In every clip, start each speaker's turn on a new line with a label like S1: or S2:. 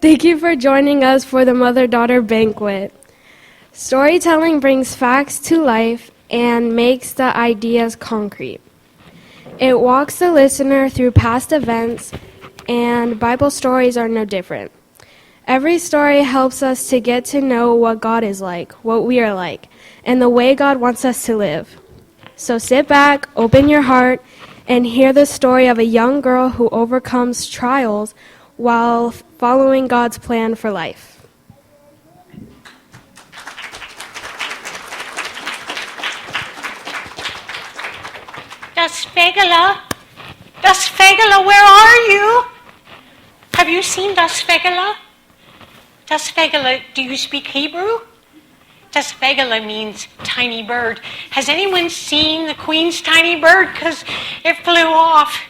S1: Thank you for joining us for the Mother-Daughter Banquet. Storytelling brings facts to life and makes the ideas concrete. It walks the listener through past events, and Bible stories are no different. Every story helps us to get to know what God is like, what we are like, and the way God wants us to live. So sit back, open your heart, and hear the story of a young girl who overcomes trials while following God's plan for life.
S2: Das Fegele, where are you? Have you seen Das Fegele? Das Fegele, do you speak Hebrew? Das Fegele means tiny bird. Has anyone seen the Queen's tiny bird? Because it flew off.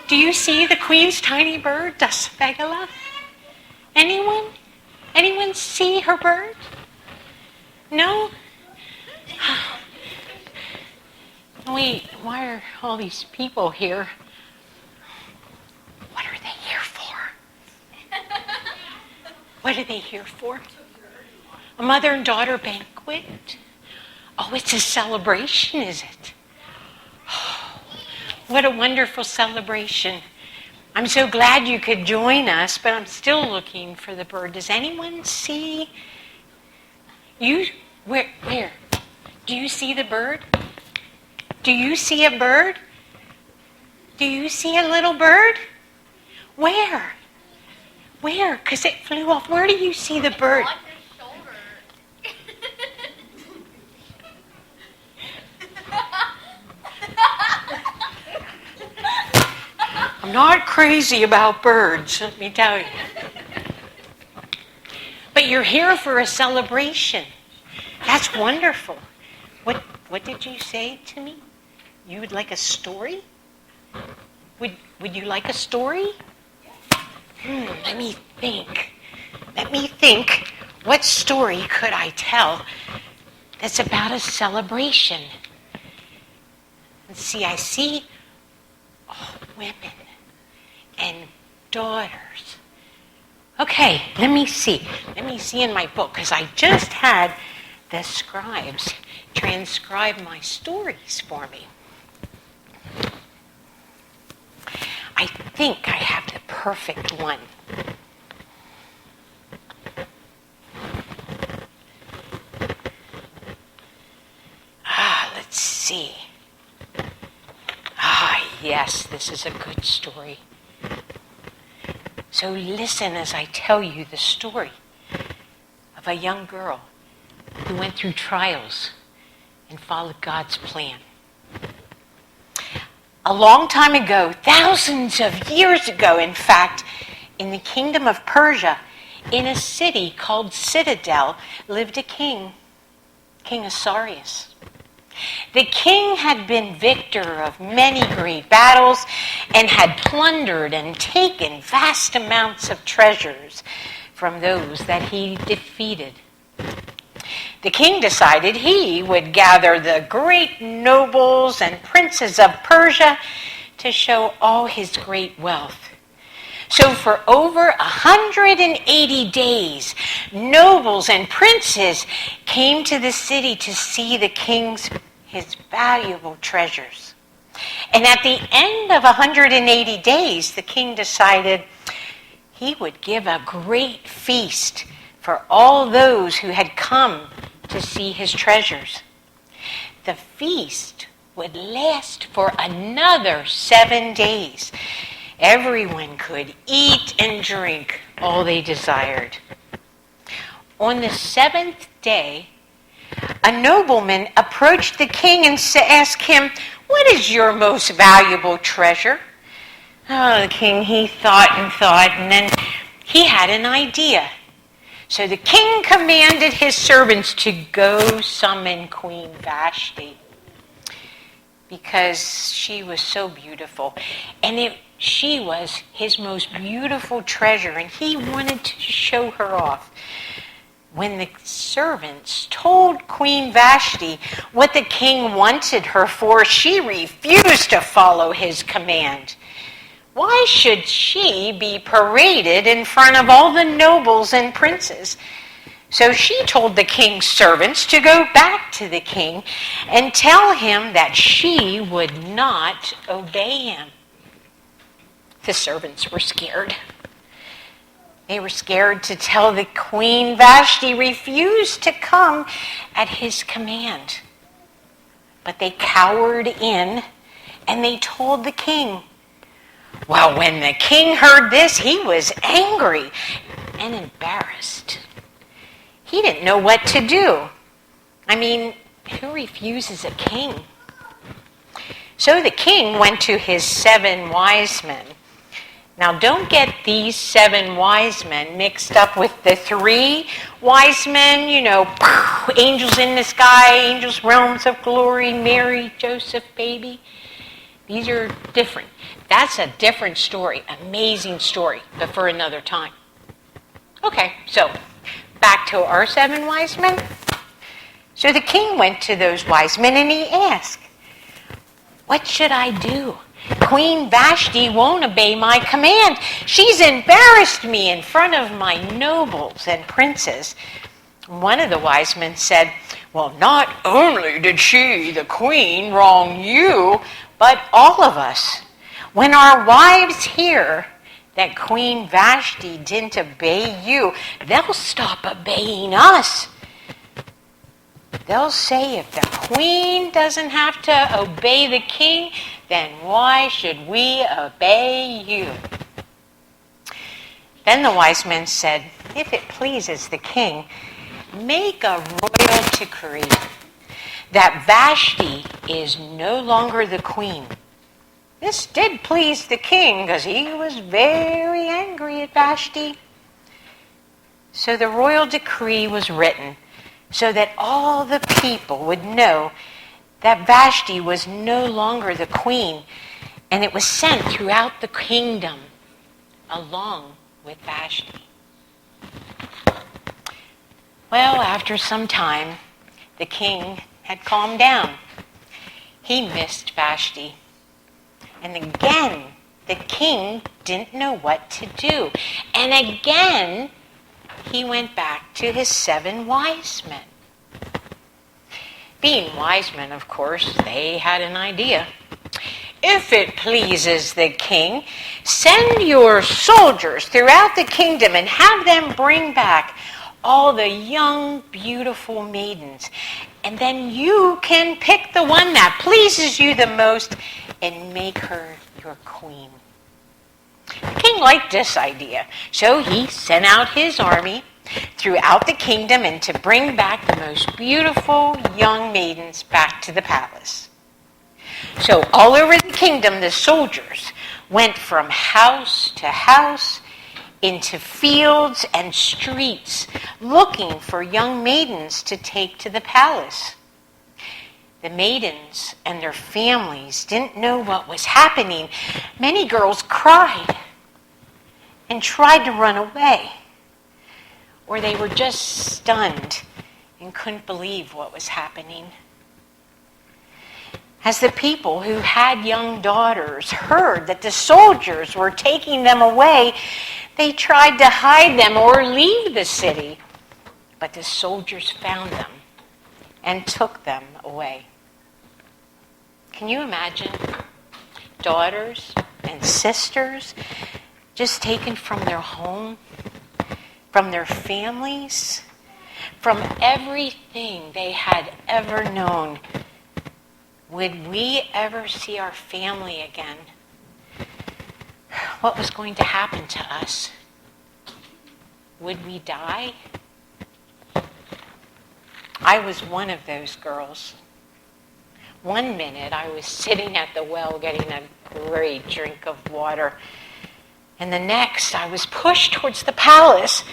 S2: Do you see the Queen's tiny bird, Das Fegele? Anyone? Anyone see her bird? No? Wait, why are all these people here? What are they here for? What are they here for? A mother and daughter banquet? Oh, it's a celebration, is it? Oh, what a wonderful celebration. I'm so glad you could join us, but I'm still looking for the bird. Does anyone see? Where? Do you see the bird? Do you see a bird? Do you see a little bird? Where? Where? Because it flew off. Where do you see the bird?
S3: On his shoulder.
S2: I'm not crazy about birds, let me tell you. But you're here for a celebration. That's wonderful. What did you say to me? You would like a story? Would you like a story? Let me think. What story could I tell that's about a celebration? Let's see, I see women and daughters. Okay, let me see in my book, because I just had the scribes transcribe my stories for me. I think I have the perfect one. Let's see. Yes, this is a good story. So listen as I tell you the story of a young girl who went through trials and followed God's plan. A long time ago, thousands of years ago, in fact, in the kingdom of Persia, in a city called Citadel, lived a king, King Asarius. The king had been victor of many great battles and had plundered and taken vast amounts of treasures from those that he defeated. The king decided he would gather the great nobles and princes of Persia to show all his great wealth. So for over 180 days, nobles and princes came to the city to see his valuable treasures. And at the end of 180 days, the king decided he would give a great feast for all those who had come to see his treasures. The feast would last for another 7 days. Everyone could eat and drink all they desired. On the 7th day, a nobleman approached the king and asked him, "What is your most valuable treasure?" Oh, the king, he thought, and then he had an idea. So the king commanded his servants to go summon Queen Vashti, because she was so beautiful. And she was his most beautiful treasure, and he wanted to show her off. When the servants told Queen Vashti what the king wanted her for, she refused to follow his command. Why should she be paraded in front of all the nobles and princes? So she told the king's servants to go back to the king and tell him that she would not obey him. The servants were scared. They were scared to tell the queen Vashti refused to come at his command. But they cowered in and they told the king. Well, when the king heard this, he was angry and embarrassed. He didn't know what to do. I mean, who refuses a king? So the king went to his 7 wise men. Now, don't get these 7 wise men mixed up with the 3 wise men, angels in the sky, angels, realms of glory, Mary, Joseph, baby. These are different. That's a different story, amazing story, but for another time. Okay, so back to our 7 wise men. So the king went to those wise men and he asked, what should I do? Queen Vashti won't obey my command. She's embarrassed me in front of my nobles and princes. One of the wise men said, well, not only did she, the queen, wrong you, but all of us. When our wives hear that Queen Vashti didn't obey you, they'll stop obeying us. They'll say if the queen doesn't have to obey the king, then why should we obey you? Then the wise men said, if it pleases the king, make a royal decree that Vashti is no longer the queen. This did please the king because he was very angry at Vashti. So the royal decree was written so that all the people would know that Vashti was no longer the queen, and it was sent throughout the kingdom along with Vashti. Well, after some time, the king had calmed down. He missed Vashti. And again, the king didn't know what to do. And again, he went back to his 7 wise men. Being wise men, of course, they had an idea. If it pleases the king, send your soldiers throughout the kingdom and have them bring back all the young, beautiful maidens. And then you can pick the one that pleases you the most and make her your queen. The king liked this idea, so he sent out his army throughout the kingdom and to bring back the most beautiful young maidens back to the palace. So all over the kingdom, the soldiers went from house to house, into fields and streets, looking for young maidens to take to the palace. The maidens and their families didn't know what was happening. Many girls cried and tried to run away, or they were just stunned and couldn't believe what was happening. As the people who had young daughters heard that the soldiers were taking them away, they tried to hide them or leave the city. But the soldiers found them and took them away. Can you imagine daughters and sisters just taken from their home, from their families, from everything they had ever known? Would we ever see our family again? What was going to happen to us? Would we die? I was one of those girls. One minute I was sitting at the well getting a great drink of water, and the next I was pushed towards the palace.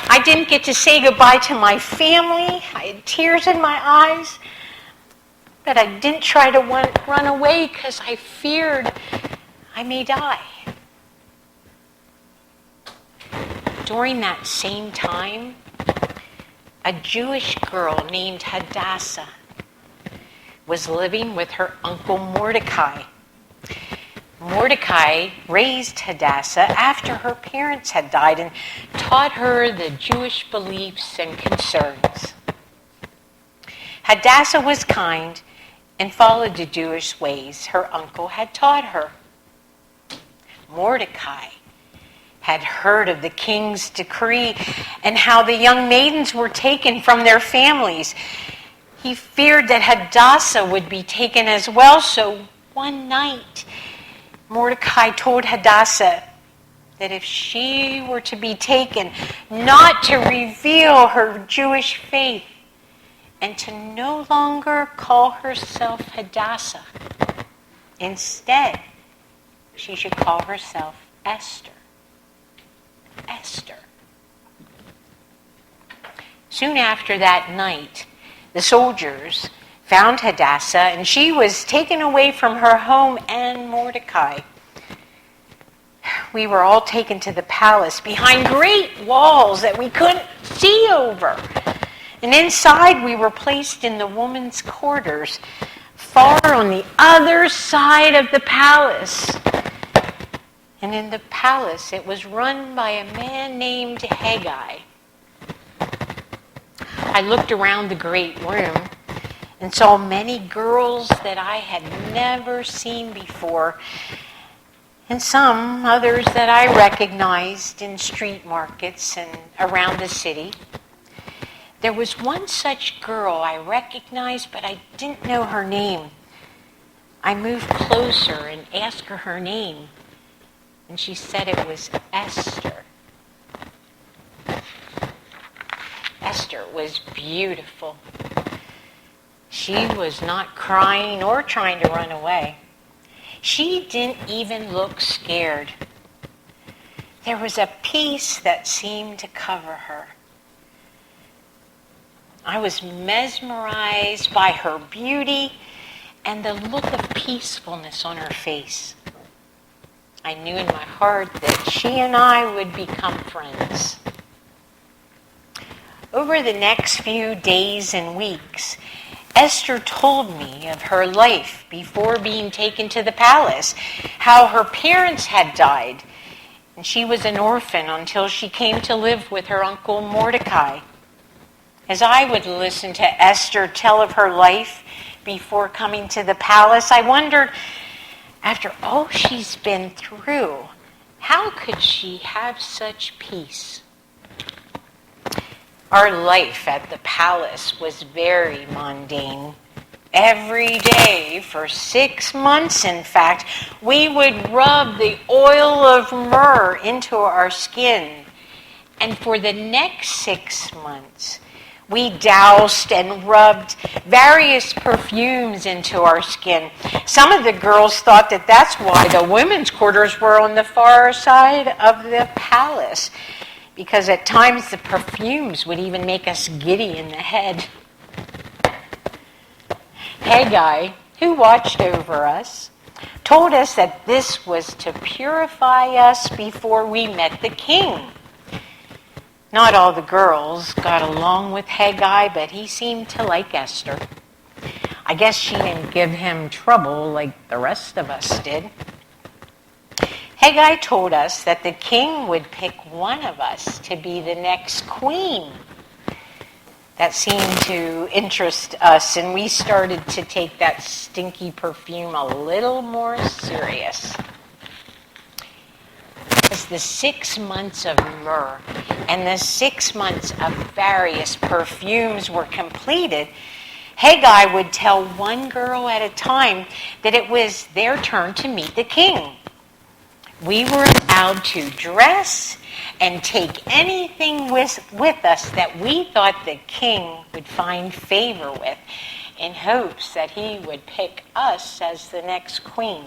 S2: I didn't get to say goodbye to my family. I had tears in my eyes, but I didn't try to run away because I feared I may die. During that same time, a Jewish girl named Hadassah was living with her uncle Mordecai. Mordecai raised Hadassah after her parents had died and taught her the Jewish beliefs and concerns. Hadassah was kind and followed the Jewish ways her uncle had taught her. Mordecai had heard of the king's decree and how the young maidens were taken from their families. He feared that Hadassah would be taken as well, so one night Mordecai told Hadassah that if she were to be taken, not to reveal her Jewish faith and to no longer call herself Hadassah. Instead, she should call herself Esther. Esther. Soon after that night, the soldiers found Hadassah, and she was taken away from her home and Mordecai. We were all taken to the palace behind great walls that we couldn't see over. And inside we were placed in the women's quarters, far on the other side of the palace. And in the palace, it was run by a man named Haggai. I looked around the great room and saw many girls that I had never seen before, and some others that I recognized in street markets and around the city. There was one such girl I recognized, but I didn't know her name. I moved closer and asked her her name, and she said it was Esther. Esther was beautiful. She was not crying or trying to run away. She didn't even look scared. There was a peace that seemed to cover her. I was mesmerized by her beauty and the look of peacefulness on her face. I knew in my heart that she and I would become friends. Over the next few days and weeks, Esther told me of her life before being taken to the palace, how her parents had died, and she was an orphan until she came to live with her uncle Mordecai. As I would listen to Esther tell of her life before coming to the palace, I wondered, after all she's been through, how could she have such peace? Our life at the palace was very mundane. Every day, for 6 months in fact, we would rub the oil of myrrh into our skin. And for the next 6 months, we doused and rubbed various perfumes into our skin. Some of the girls thought that that's why the women's quarters were on the far side of the palace, because at times the perfumes would even make us giddy in the head. Haggai, who watched over us, told us that this was to purify us before we met the king. Not all the girls got along with Haggai, but he seemed to like Esther. I guess she didn't give him trouble like the rest of us did. Haggai told us that the king would pick one of us to be the next queen. That seemed to interest us, and we started to take that stinky perfume a little more serious. As the 6 months of myrrh and the 6 months of various perfumes were completed, Haggai would tell one girl at a time that it was their turn to meet the king. We were allowed to dress and take anything with us that we thought the king would find favor with, in hopes that he would pick us as the next queen.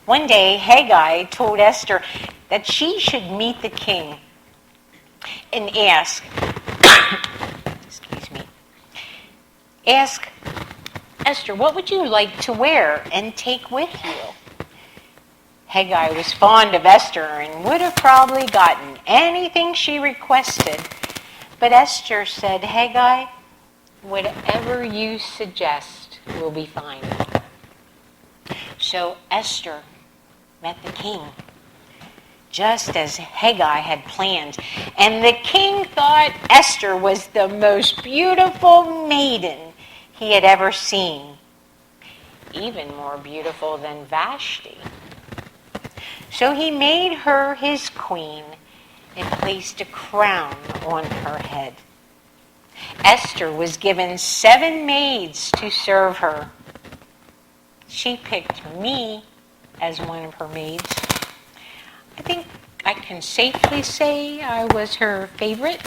S2: One day, Haggai told Esther that she should meet the king and ask, Esther, what would you like to wear and take with you? Haggai was fond of Esther and would have probably gotten anything she requested, but Esther said, Haggai, whatever you suggest will be fine. So Esther met the king, just as Haggai had planned. And the king thought Esther was the most beautiful maiden he had ever seen, even more beautiful than Vashti. So he made her his queen and placed a crown on her head. Esther was given 7 maids to serve her. She picked me as one of her maids. I think I can safely say I was her favorite.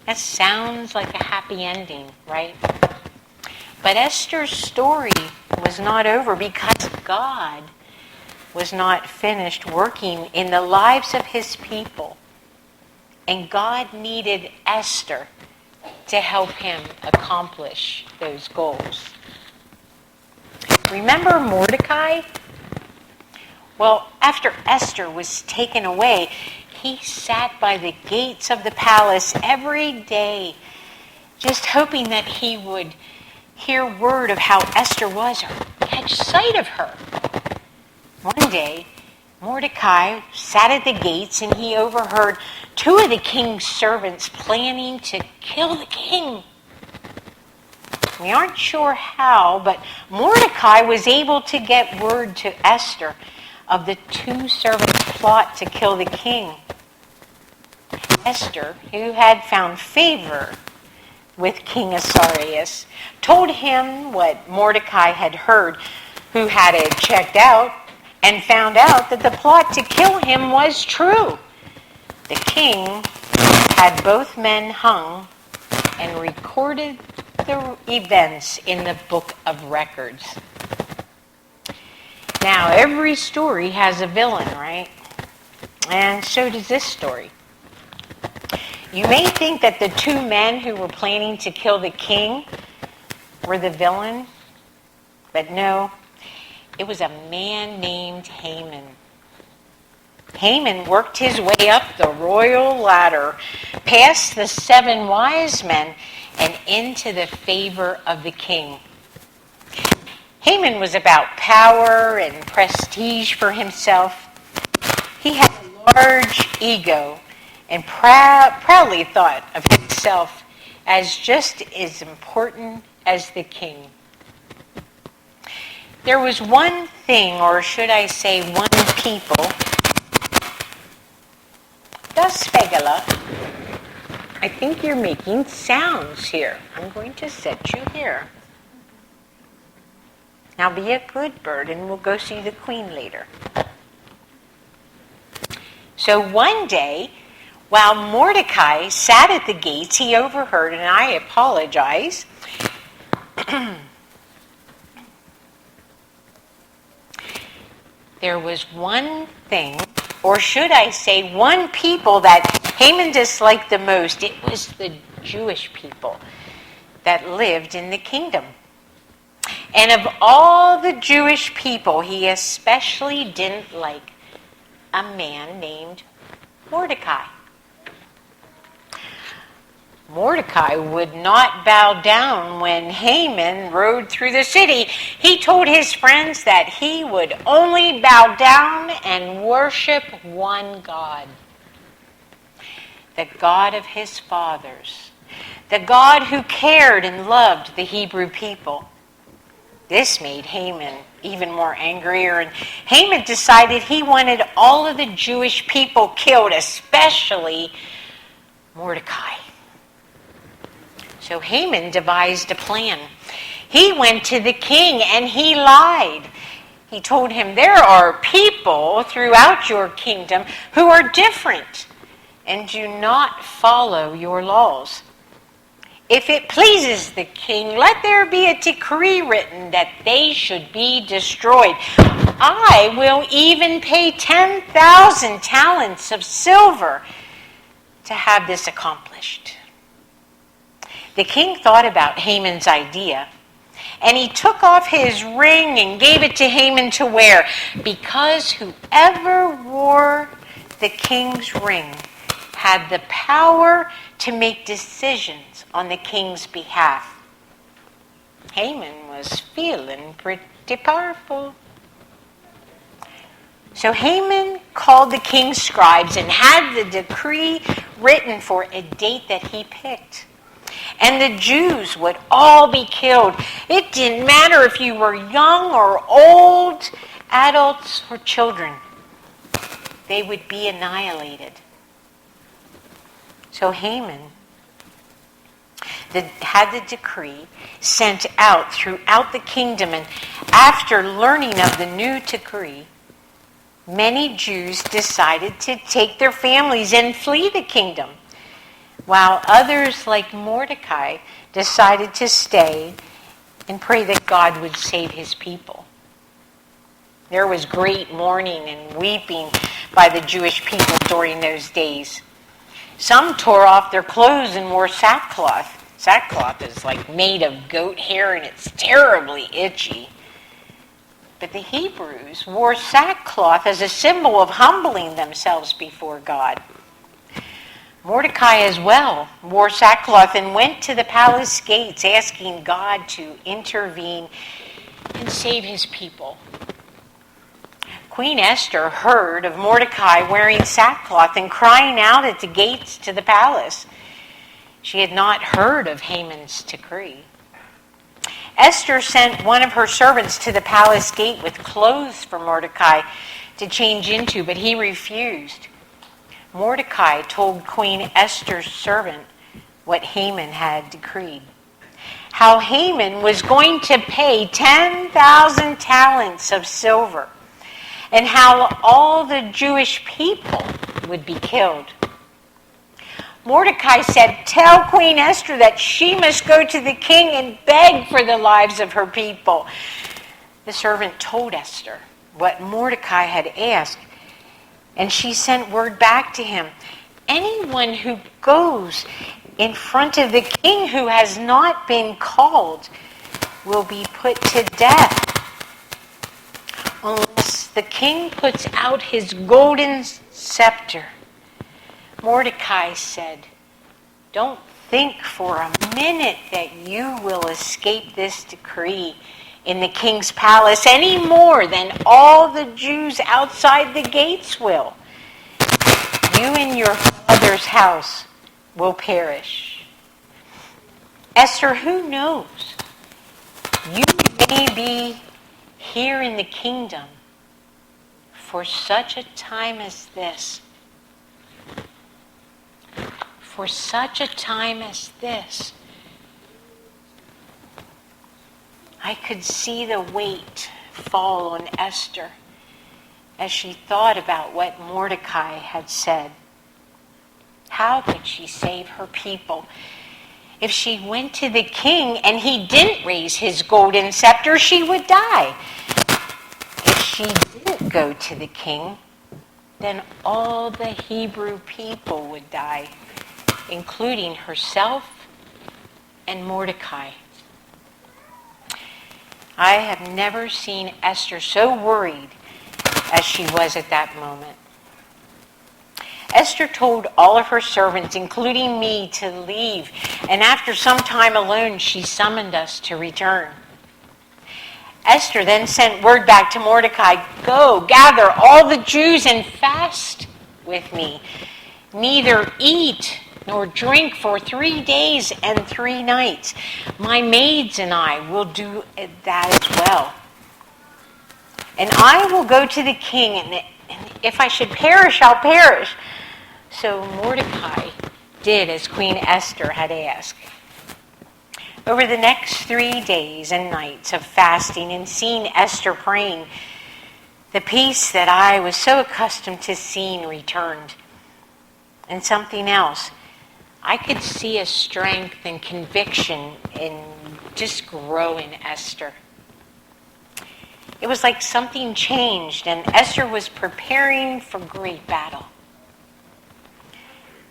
S2: That sounds like a happy ending, right? But Esther's story was not over because God was not finished working in the lives of his people. And God needed Esther to help him accomplish those goals. Remember Mordecai? Well, after Esther was taken away, he sat by the gates of the palace every day, just hoping that he would hear word of how Esther was or catch sight of her. One day, Mordecai sat at the gates and he overheard 2 of the king's servants planning to kill the king. We aren't sure how, but Mordecai was able to get word to Esther of the 2 servants' plot to kill the king. Esther, who had found favor with King Ahasuerus, told him what Mordecai had heard, who had it checked out, and found out that the plot to kill him was true. The king had both men hung and recorded the events in the book of records. Now, every story has a villain, right? And so does this story. You may think that the 2 men who were planning to kill the king were the villain, but no, it was a man named Haman. Haman worked his way up the royal ladder, past the 7 wise men, and into the favor of the king. Haman was about power and prestige for himself. He had a large ego and proudly thought of himself as just as important as the king. There was one thing, or should I say one people, Das Fegala. I think you're making sounds here. I'm going to set you here. Now be a good bird and we'll go see the queen later. So one day, while Mordecai sat at the gates, he overheard, and I apologize, there was one thing, or should I say one people that Haman disliked the most. It was the Jewish people that lived in the kingdom. And of all the Jewish people, he especially didn't like a man named Mordecai. Mordecai would not bow down when Haman rode through the city. He told his friends that he would only bow down and worship one God, the God of his fathers, the God who cared and loved the Hebrew people. This made Haman even more angrier, and Haman decided he wanted all of the Jewish people killed, especially Mordecai. So Haman devised a plan. He went to the king and he lied. He told him, there are people throughout your kingdom who are different and do not follow your laws. If it pleases the king, let there be a decree written that they should be destroyed. I will even pay 10,000 talents of silver to have this accomplished. The king thought about Haman's idea, and he took off his ring and gave it to Haman to wear, because whoever wore the king's ring had the power to make decisions on the king's behalf. Haman was feeling pretty powerful. So Haman called the king's scribes and had the decree written for a date that he picked. And the Jews would all be killed. It didn't matter if you were young or old, adults or children. They would be annihilated. So Haman had the decree sent out throughout the kingdom, and after learning of the new decree, many Jews decided to take their families and flee the kingdom, while others, like Mordecai, decided to stay and pray that God would save his people. There was great mourning and weeping by the Jewish people during those days. Some tore off their clothes and wore sackcloth. Sackcloth is like made of goat hair and it's terribly itchy. But the Hebrews wore sackcloth as a symbol of humbling themselves before God. Mordecai as well wore sackcloth and went to the palace gates asking God to intervene and save his people. Queen Esther heard of Mordecai wearing sackcloth and crying out at the gates to the palace. She had not heard of Haman's decree. Esther sent one of her servants to the palace gate with clothes for Mordecai to change into, but he refused. Mordecai told Queen Esther's servant what Haman had decreed. How Haman was going to pay 10,000 talents of silver, and how all the Jewish people would be killed. Mordecai said, "Tell Queen Esther that she must go to the king and beg for the lives of her people." The servant told Esther what Mordecai had asked, and she sent word back to him. Anyone who goes in front of the king who has not been called will be put to death, unless the king puts out his golden scepter. Mordecai said, "Don't think for a minute that you will escape this decree in the king's palace any more than all the Jews outside the gates will. You and your father's house will perish." Esther, who knows? You may be here in the kingdom for such a time as this. For such a time as this. I could see the weight fall on Esther as she thought about what Mordecai had said. How could she save her people? If she went to the king and he didn't raise his golden scepter, she would die. If she didn't go to the king, then all the Hebrew people would die, including herself and Mordecai. I have never seen Esther so worried as she was at that moment. Esther told all of her servants, including me, to leave, and after some time alone, she summoned us to return. Esther then sent word back to Mordecai, "Go, gather all the Jews and fast with me. Neither eat nor drink for 3 days and 3 nights. My maids and I will do that as well. And I will go to the king, and if I should perish, I'll perish." So Mordecai did as Queen Esther had asked. Over the next 3 days and nights of fasting and seeing Esther praying, the peace that I was so accustomed to seeing returned. And something else, I could see a strength and conviction in just grow in Esther. It was like something changed, and Esther was preparing for great battle.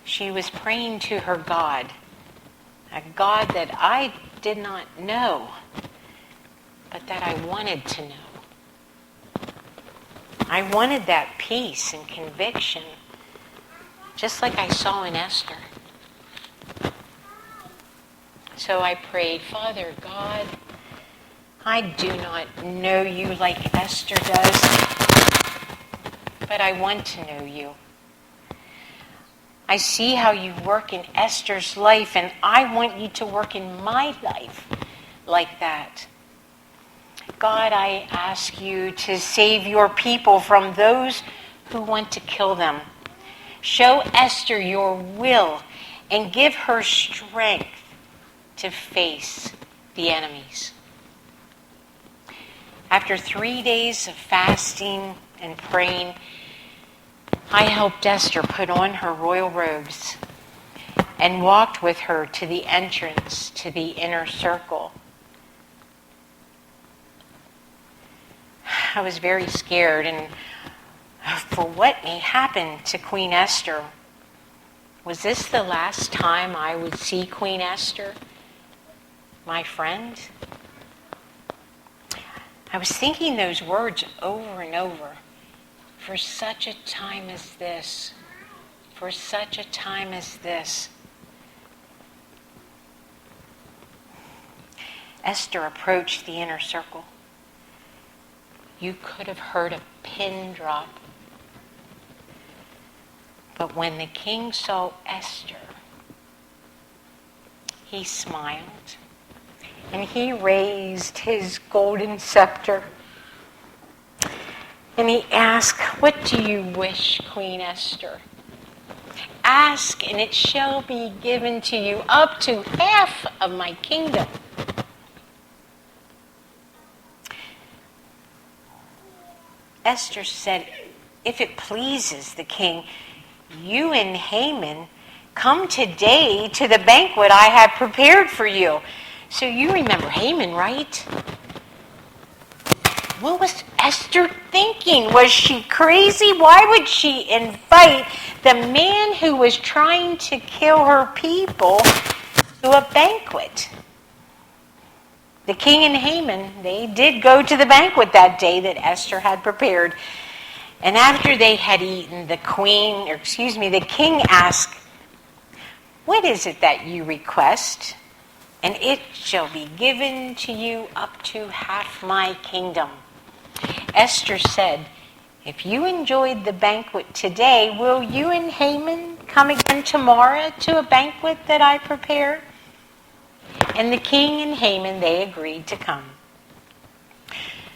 S2: She was praying to her God, a God that I did not know, but that I wanted to know. I wanted that peace and conviction, just like I saw in Esther. So I prayed, "Father God, I do not know you like Esther does, but I want to know you. I see how you work in Esther's life, and I want you to work in my life like that. God, I ask you to save your people from those who want to kill them. Show Esther your will and give her strength to face the enemies. After 3 days of fasting and praying, I helped Esther put on her royal robes and walked with her to the entrance to the inner circle. I was very scared and for what may happen to Queen Esther. Was this the last time I would see Queen Esther, my friend? I was thinking those words over and over. For such a time as this. For such a time as this. Esther approached the inner circle. You could have heard a pin drop. But when the king saw Esther, he smiled and he raised his golden scepter and he asked, "What do you wish, Queen Esther? Ask and it shall be given to you up to half of my kingdom." Esther said, "If it pleases the king, you and Haman come today to the banquet I have prepared for you." So you remember Haman, right? What was Esther thinking? Was she crazy? Why would she invite the man who was trying to kill her people to a banquet? The king and Haman, they did go to the banquet that day that Esther had prepared. And after they had eaten, the king asked, "What is it that you request? And it shall be given to you up to half my kingdom." Esther said, "If you enjoyed the banquet today, will you and Haman come again tomorrow to a banquet that I prepared?" And the king and Haman, they agreed to come.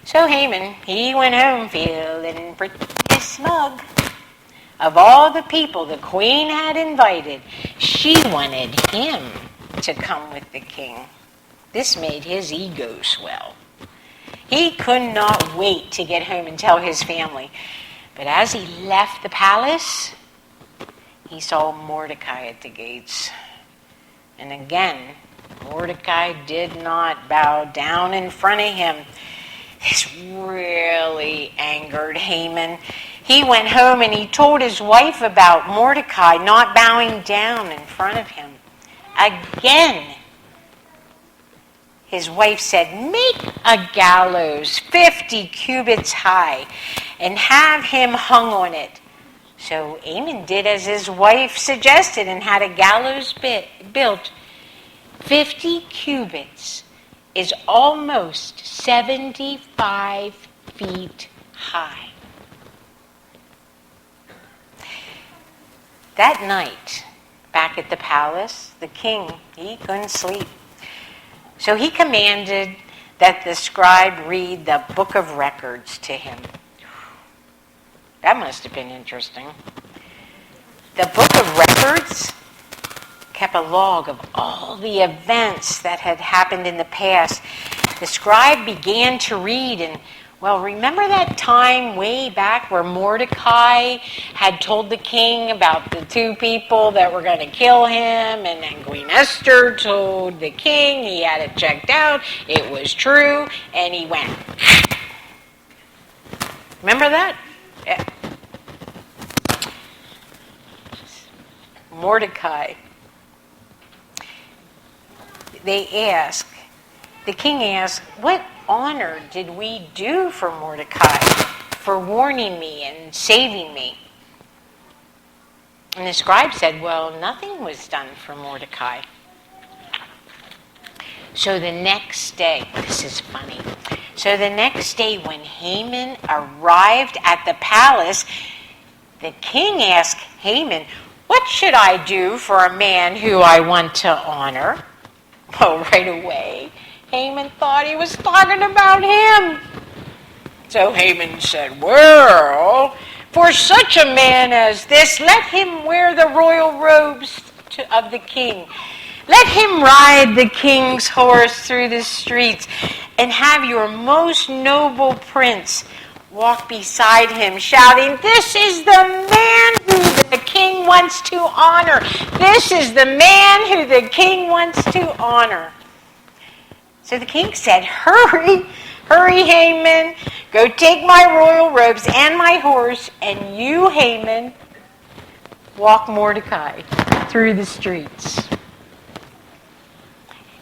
S2: So Haman, he went home feeling pretty smug. Of all the people the queen had invited, she wanted him to come with the king. This made his ego swell. He could not wait to get home and tell his family. But as he left the palace, he saw Mordecai at the gates. And again, Mordecai did not bow down in front of him. This really angered Haman. He went home and he told his wife about Mordecai not bowing down in front of him. Again, his wife said, "Make a gallows 50 cubits high and have him hung on it." So Haman did as his wife suggested and had a gallows built. 50 cubits is almost 75 feet high. That night, back at the palace, the king, he couldn't sleep. So he commanded that the scribe read the book of records to him. That must have been interesting. The book of records kept a log of all the events that had happened in the past. The scribe began to read and, well, remember that time way back where Mordecai had told the king about the two people that were going to kill him, and then Queen Esther told the king he had it checked out, it was true, and he went. Remember that? Yeah. Mordecai. The king asked, "What honor did we do for Mordecai for warning me and saving me?" And the scribe said, "Well, nothing was done for Mordecai." So the next day, this is funny, So the next day when Haman arrived at the palace, the king asked Haman, "What should I do for a man who I want to honor?" Oh, right away, Haman thought he was talking about him. So Haman said, "Well, for such a man as this, let him wear the royal robes of the king. Let him ride the king's horse through the streets, and have your most noble prince walk beside him, shouting, 'This is the man who the king wants to honor. This is the man who the king wants to honor.'" So the king said, "Hurry, hurry, Haman. Go take my royal robes and my horse, and you, Haman, walk Mordecai through the streets.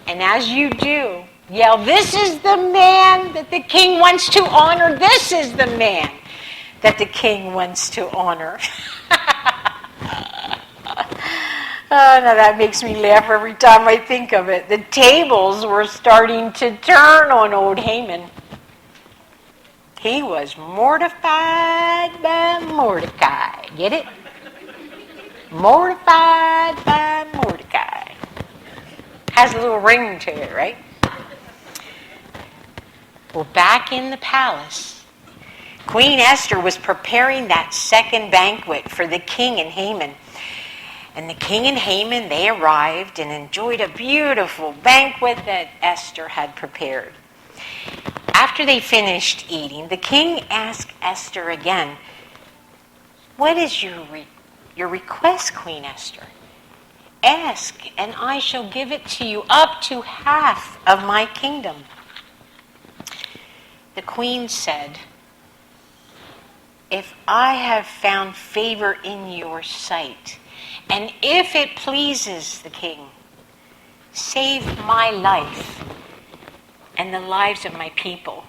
S2: And as you do, yell, 'This is the man that the king wants to honor. This is the man that the king wants to honor.'" Oh, now that makes me laugh every time I think of it. The tables were starting to turn on old Haman. He was mortified by Mordecai. Get it? Mortified by Mordecai. Has a little ring to it, right? Well, back in the palace, Queen Esther was preparing that second banquet for the king and Haman. And the king and Haman, they arrived and enjoyed a beautiful banquet that Esther had prepared. After they finished eating, the king asked Esther again, "What is your request, Queen Esther? Ask, and I shall give it to you, up to half of my kingdom." The queen said, "If I have found favor in your sight, and if it pleases the king, save my life and the lives of my people.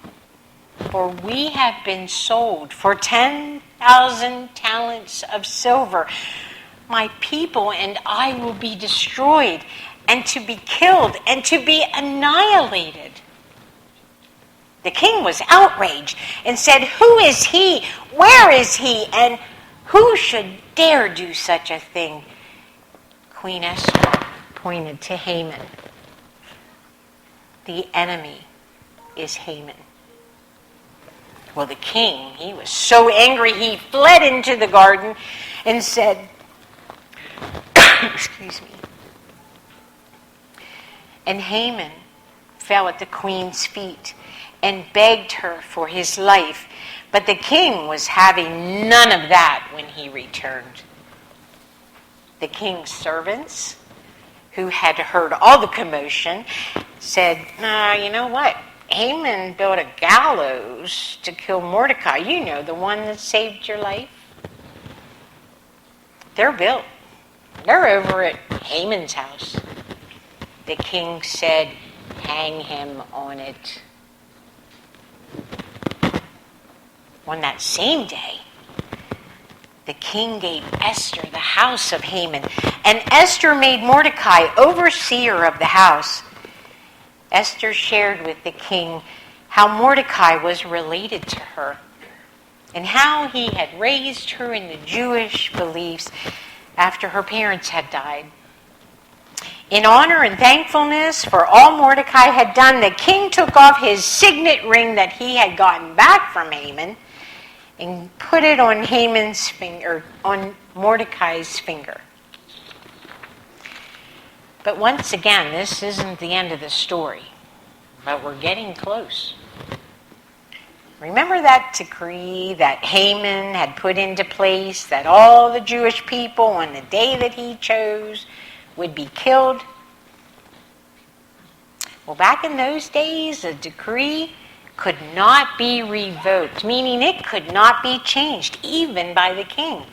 S2: For we have been sold for 10,000 talents of silver. My people and I will be destroyed, and to be killed, and to be annihilated." The king was outraged and said, "Who is he? Where is he? And who should dare do such a thing?" Queen Esther pointed to Haman. "The enemy is Haman." Well, the king, he was so angry, he fled into the garden and said, excuse me. And Haman fell at the queen's feet and begged her for his life. But the king was having none of that when he returned. The king's servants, who had heard all the commotion, said, "You know what? Haman built a gallows to kill Mordecai. You know, the one that saved your life. They're built. They're over at Haman's house." The king said, "Hang him on it." On that same day, the king gave Esther the house of Haman, and Esther made Mordecai overseer of the house. Esther shared with the king how Mordecai was related to her and how he had raised her in the Jewish beliefs after her parents had died. In honor and thankfulness for all Mordecai had done, the king took off his signet ring that he had gotten back from Haman and put it on Haman's finger, on Mordecai's finger. But once again, this isn't the end of the story, but we're getting close. Remember that decree that Haman had put into place, that all the Jewish people on the day that he chose would be killed? Well, back in those days, a decree could not be revoked, meaning it could not be changed, even by the king.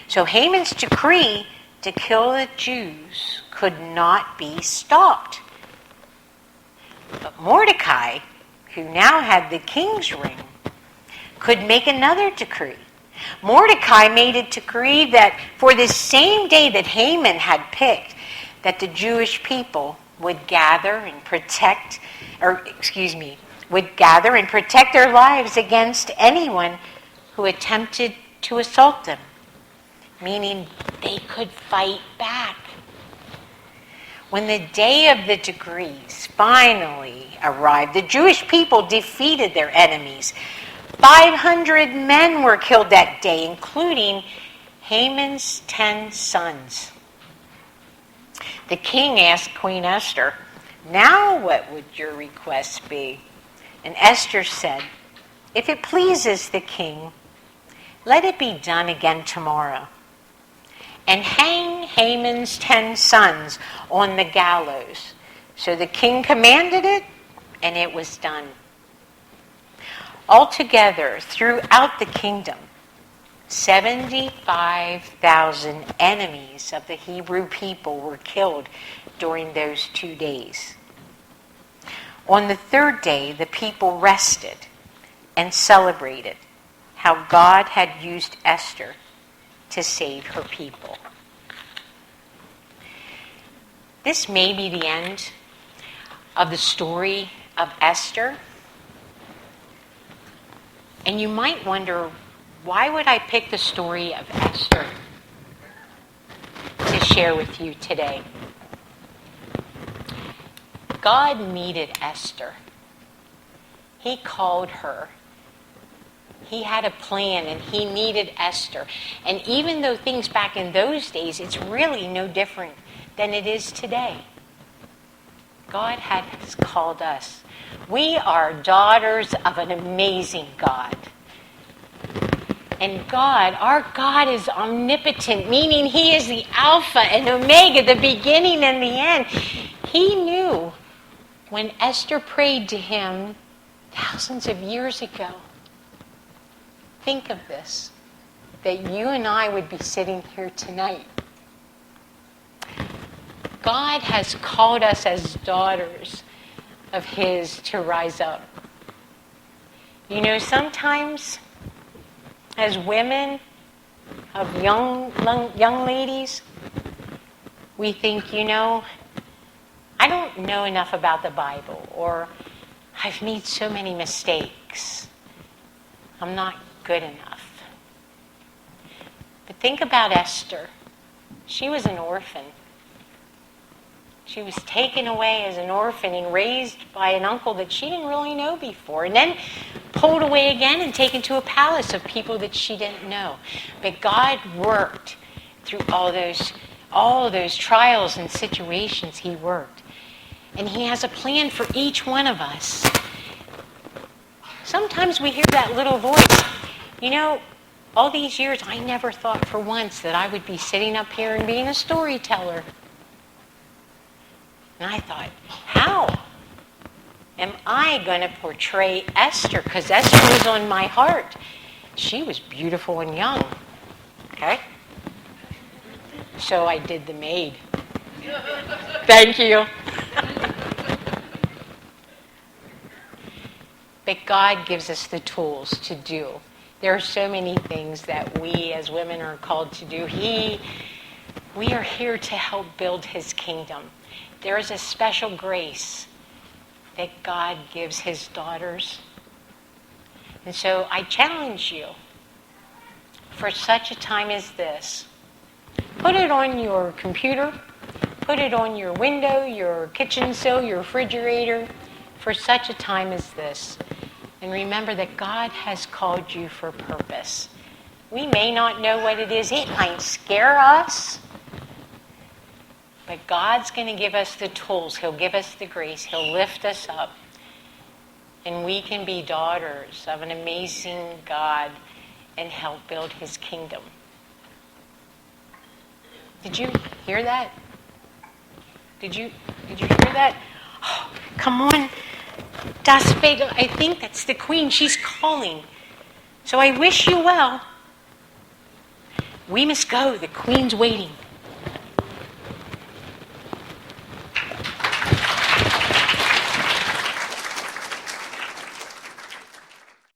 S2: So Haman's decree to kill the Jews could not be stopped. But Mordecai, who now had the king's ring, could make another decree. Mordecai made a decree that for the same day that Haman had picked, that the Jewish people would gather and would gather and protect their lives against anyone who attempted to assault them, meaning they could fight back. When the day of the decrees finally arrived, the Jewish people defeated their enemies. 500 men were killed that day, including Haman's 10 sons. The king asked Queen Esther, "Now what would your request be?" And Esther said, "If it pleases the king, let it be done again tomorrow. And hang Haman's 10 sons on the gallows." So the king commanded it, and it was done. Altogether, throughout the kingdom, 75,000 enemies of the Hebrew people were killed during those 2 days. On the third day, the people rested and celebrated how God had used Esther to save her people. This may be the end of the story of Esther. And you might wonder, why would I pick the story of Esther to share with you today? God needed Esther. He called her. He had a plan, and he needed Esther. And even though things back in those days, it's really no different than it is today. God has called us. We are daughters of an amazing God. And God, our God is omnipotent, meaning he is the Alpha and Omega, the beginning and the end. He knew when Esther prayed to him thousands of years ago. Think of this, that you and I would be sitting here tonight. God has called us as daughters of his to rise up. You know, sometimes as women, of young ladies, we think, you know, I don't know enough about the Bible, or I've made so many mistakes. I'm not good enough. But think about Esther. She was an orphan. She was taken away as an orphan and raised by an uncle that she didn't really know before, and then pulled away again and taken to a palace of people that she didn't know. But God worked through all those trials and situations. He worked. And he has a plan for each one of us. Sometimes we hear that little voice. You know, all these years I never thought for once that I would be sitting up here and being a storyteller. And I thought, how am I going to portray Esther? Because Esther was on my heart. She was beautiful and young. Okay? So I did the maid. Thank you. But God gives us the tools to do. There are so many things that we as women are called to do. We are here to help build his kingdom. There is a special grace that God gives his daughters. And so I challenge you, for such a time as this, put it on your computer, put it on your window, your kitchen sill, your refrigerator, for such a time as this. And remember that God has called you for purpose. We may not know what it is. It might scare us. But God's going to give us the tools. He'll give us the grace. He'll lift us up. And we can be daughters of an amazing God and help build his kingdom. Did you hear that? Did you hear that? Oh, come on. Das Bagel. I think that's the Queen. She's calling. So I wish you well. We must go. The Queen's waiting.